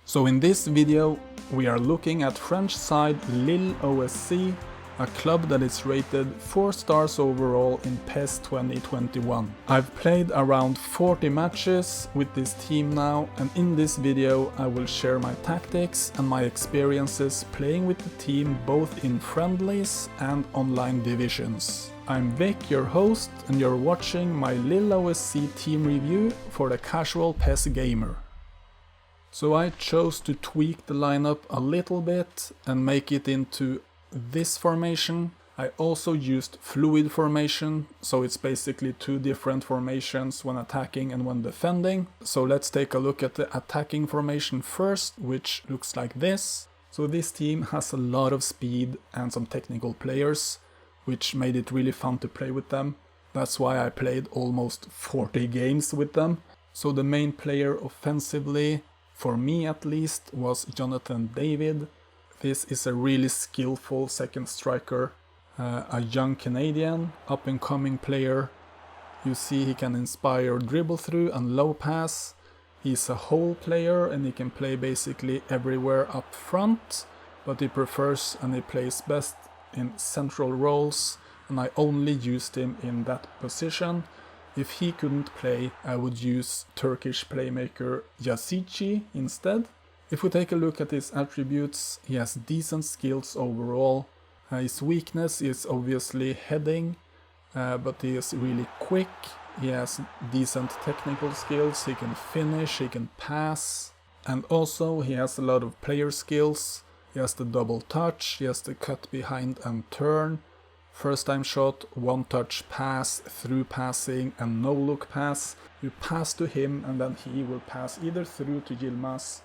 So in this video we are looking at French side Lille OSC, a club that is rated 4 stars overall in PES 2021. I've played around 40 matches with this team now, and in this video I will share my tactics and my experiences playing with the team both in friendlies and online divisions. I'm Vic, your host, and you're watching my Lille OSC team review for the casual PES gamer. So I chose to tweak the lineup a little bit and make it into this formation. I also used fluid formation, so it's basically two different formations when attacking and when defending. So let's take a look at the attacking formation first, which looks like this. So this team has a lot of speed and some technical players, which made it really fun to play with them. That's why I played almost 40 games with them. So the main player offensively, for me at least, was Jonathan David. This is a really skillful second striker, a young Canadian, up-and-coming player. You see he can inspire dribble through and low pass. He's a whole player and he can play basically everywhere up front, but he prefers and he plays best in central roles, and I only used him in that position. If he couldn't play, I would use Turkish playmaker Yazici instead. If we take a look at his attributes, he has decent skills overall. His weakness is obviously heading, but he is really quick. He has decent technical skills, he can finish, he can pass, and also he has a lot of player skills. He has the double touch, he has the cut behind and turn, first time shot, one touch pass, through passing and no look pass. You pass to him and then he will pass either through to Yilmaz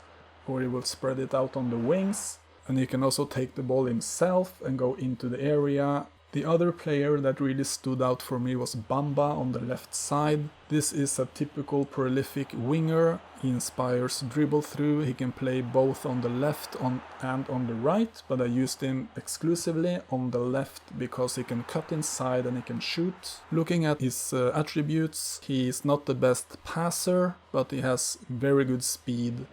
or he will spread it out on the wings. And he can also take the ball himself and go into the area. The other player that really stood out for me was Bamba on the left side. This is a typical prolific winger. He inspires dribble through. He can play both on the left and on the right, but I used him exclusively on the left because he can cut inside and he can shoot. Looking at his attributes, he is not the best passer, but he has very good speed.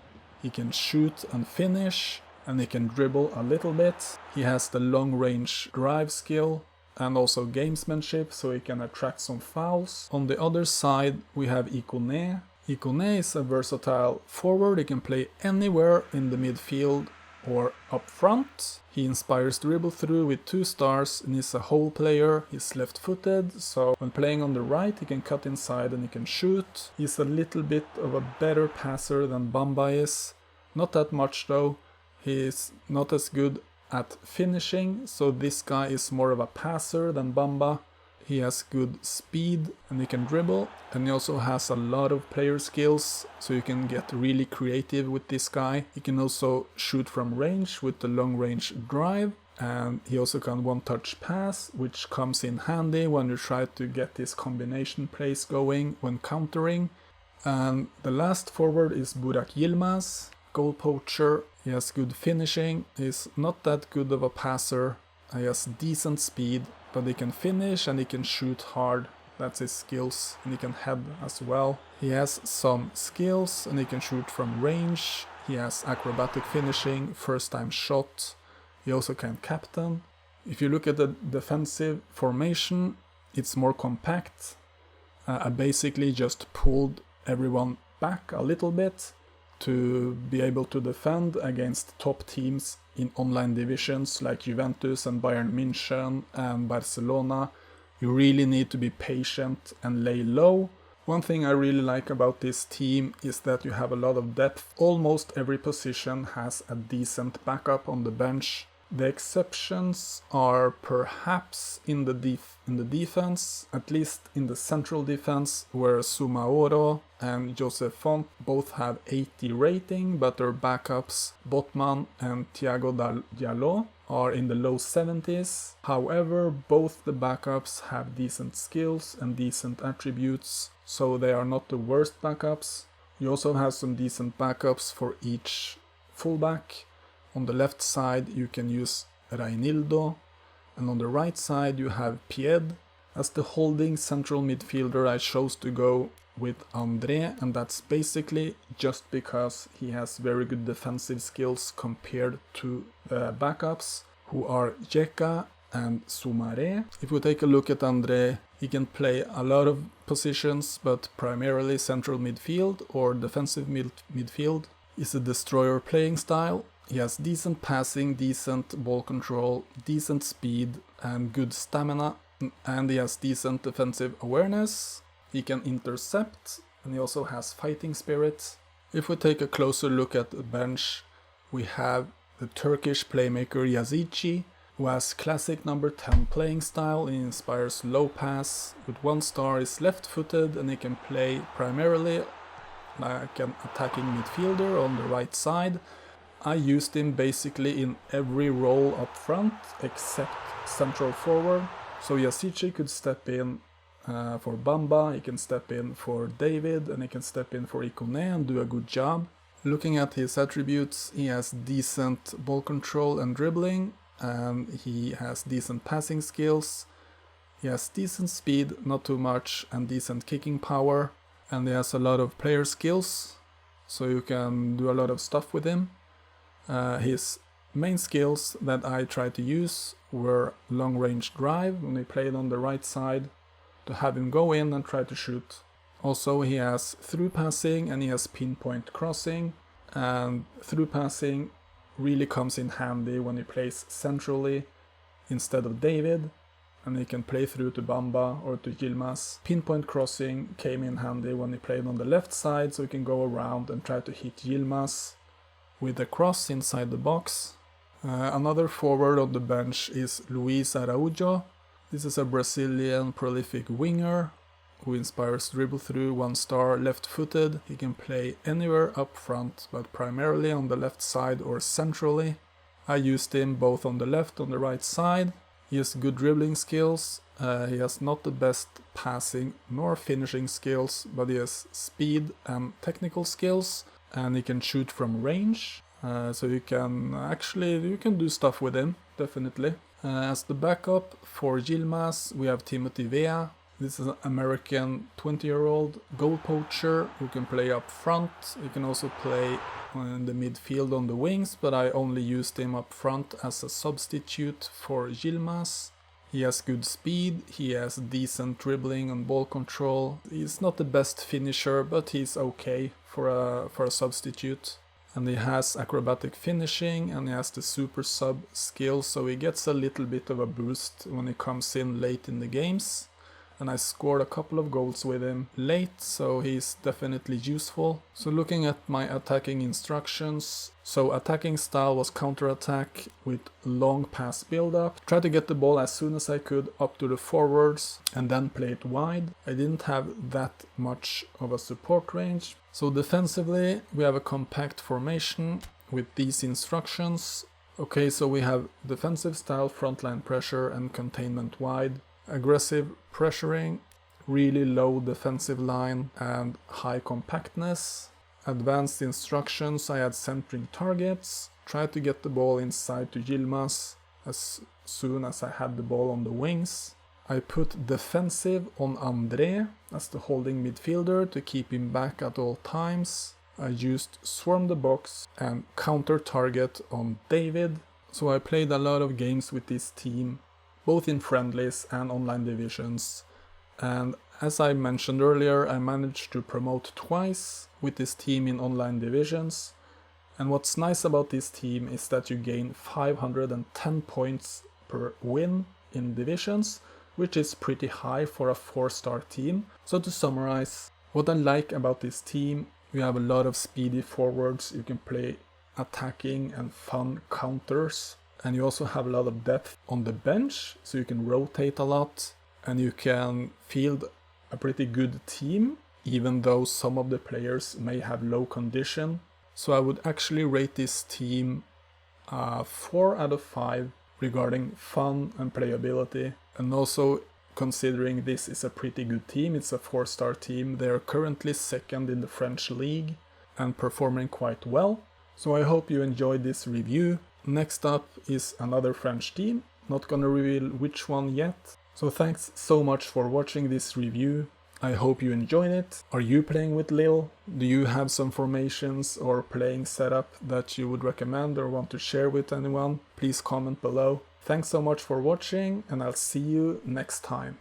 He can shoot and finish, and he can dribble a little bit. He has the long range drive skill and also gamesmanship, so he can attract some fouls. On the other side we have Ikoné. Ikoné is a versatile forward. He can play anywhere in the midfield or up front. He inspires dribble through with 2 stars and is a whole player. He's left footed, so when playing on the right he can cut inside and he can shoot. He's a little bit of a better passer than Bamba is. Not that much though. He is not as good at finishing, so this guy is more of a passer than Bamba. He has good speed and he can dribble, and he also has a lot of player skills, so you can get really creative with this guy. He can also shoot from range with the long range drive, and he also can one-touch pass, which comes in handy when you try to get this combination plays going when countering. And the last forward is Burak Yilmaz, goal poacher. He has good finishing, he's not that good of a passer, he has decent speed, but he can finish and he can shoot hard. That's his skills, and he can head as well. He has some skills and he can shoot from range. He has acrobatic finishing, first time shot. He also can captain. If you look at the defensive formation, it's more compact. I basically just pulled everyone back a little bit to be able to defend against top teams in online divisions like Juventus and Bayern München and Barcelona. You really need to be patient and lay low. One thing I really like about this team is that you have a lot of depth. Almost every position has a decent backup on the bench. The exceptions are perhaps in the defense, at least in the central defense, where Sumaoro and Joseph Font both have 80 rating, but their backups, Botman and Thiago Diallo, are in the low 70s. However, both the backups have decent skills and decent attributes, so they are not the worst backups. You also have some decent backups for each fullback. On the left side you can use Reinildo, and on the right side you have Pied. As the holding central midfielder I chose to go with André, and that's basically just because he has very good defensive skills compared to the backups, who are Yeka and Soumaré. If we take a look at André, he can play a lot of positions, but primarily central midfield or defensive midfield. He's a destroyer playing style. He has decent passing, decent ball control, decent speed and good stamina, and he has decent defensive awareness. He can intercept, and he also has fighting spirit. If we take a closer look at the bench, we have the Turkish playmaker Yazici, who has classic number 10 playing style. He inspires low pass. With 1 star, is left-footed, and he can play primarily like an attacking midfielder on the right side. I used him basically in every role up front except central forward. So Yazici could step in for Bamba, he can step in for David, and he can step in for Ikoné and do a good job. Looking at his attributes, he has decent ball control and dribbling, and he has decent passing skills. He has decent speed, not too much, and decent kicking power, and he has a lot of player skills, so you can do a lot of stuff with him. His main skills that I tried to use were long range drive when he played on the right side, to have him go in and try to shoot. Also he has through passing and he has pinpoint crossing, and through passing really comes in handy when he plays centrally instead of David, and he can play through to Bamba or to Yilmaz. Pinpoint crossing came in handy when he played on the left side, so he can go around and try to hit Yilmaz with a cross inside the box. Another forward on the bench is Luiz Araujo. This is a Brazilian prolific winger who inspires dribble through, 1 star, left-footed. He can play anywhere up front, but primarily on the left side or centrally. I used him both on the left and the right side. He has good dribbling skills. He has not the best passing nor finishing skills, but he has speed and technical skills, and he can shoot from range. So you can do stuff with him, definitely. As the backup for Yilmaz, we have Timothy Weah. This is an American 20-year-old goal poacher who can play up front. He can also play in the midfield on the wings, but I only used him up front as a substitute for Yilmaz. He has good speed, he has decent dribbling and ball control. He's not the best finisher, but he's okay for a substitute. And he has acrobatic finishing, and he has the super sub skill, so he gets a little bit of a boost when he comes in late in the games. And I scored a couple of goals with him late, so he's definitely useful. So looking at my attacking instructions, so attacking style was counter-attack with long pass build-up. Try to get the ball as soon as I could up to the forwards and then play it wide. I didn't have that much of a support range. So defensively, we have a compact formation with these instructions. Okay, so we have defensive style, frontline pressure and containment wide. Aggressive pressuring, really low defensive line and high compactness. Advanced instructions, I had centering targets. Try to get the ball inside to Yilmaz as soon as I had the ball on the wings. I put defensive on André as the holding midfielder to keep him back at all times. I used swarm the box and counter target on David. So I played a lot of games with this team, both in friendlies and online divisions. And as I mentioned earlier, I managed to promote twice with this team in online divisions. And what's nice about this team is that you gain 510 points per win in divisions, which is pretty high for a 4-star team. So to summarize, what I like about this team, you have a lot of speedy forwards, you can play attacking and fun counters, and you also have a lot of depth on the bench, so you can rotate a lot, and you can field a pretty good team, even though some of the players may have low condition. So I would actually rate this team 4 out of 5 regarding fun and playability, and also considering this is a pretty good team, it's a 4-star team. They are currently second in the French league and performing quite well. So I hope you enjoyed this review. Next up is another French team, not gonna reveal which one yet. So thanks so much for watching this review. I hope you enjoyed it. Are you playing with Lille? Do you have some formations or playing setup that you would recommend or want to share with anyone? Please comment below. Thanks so much for watching, and I'll see you next time.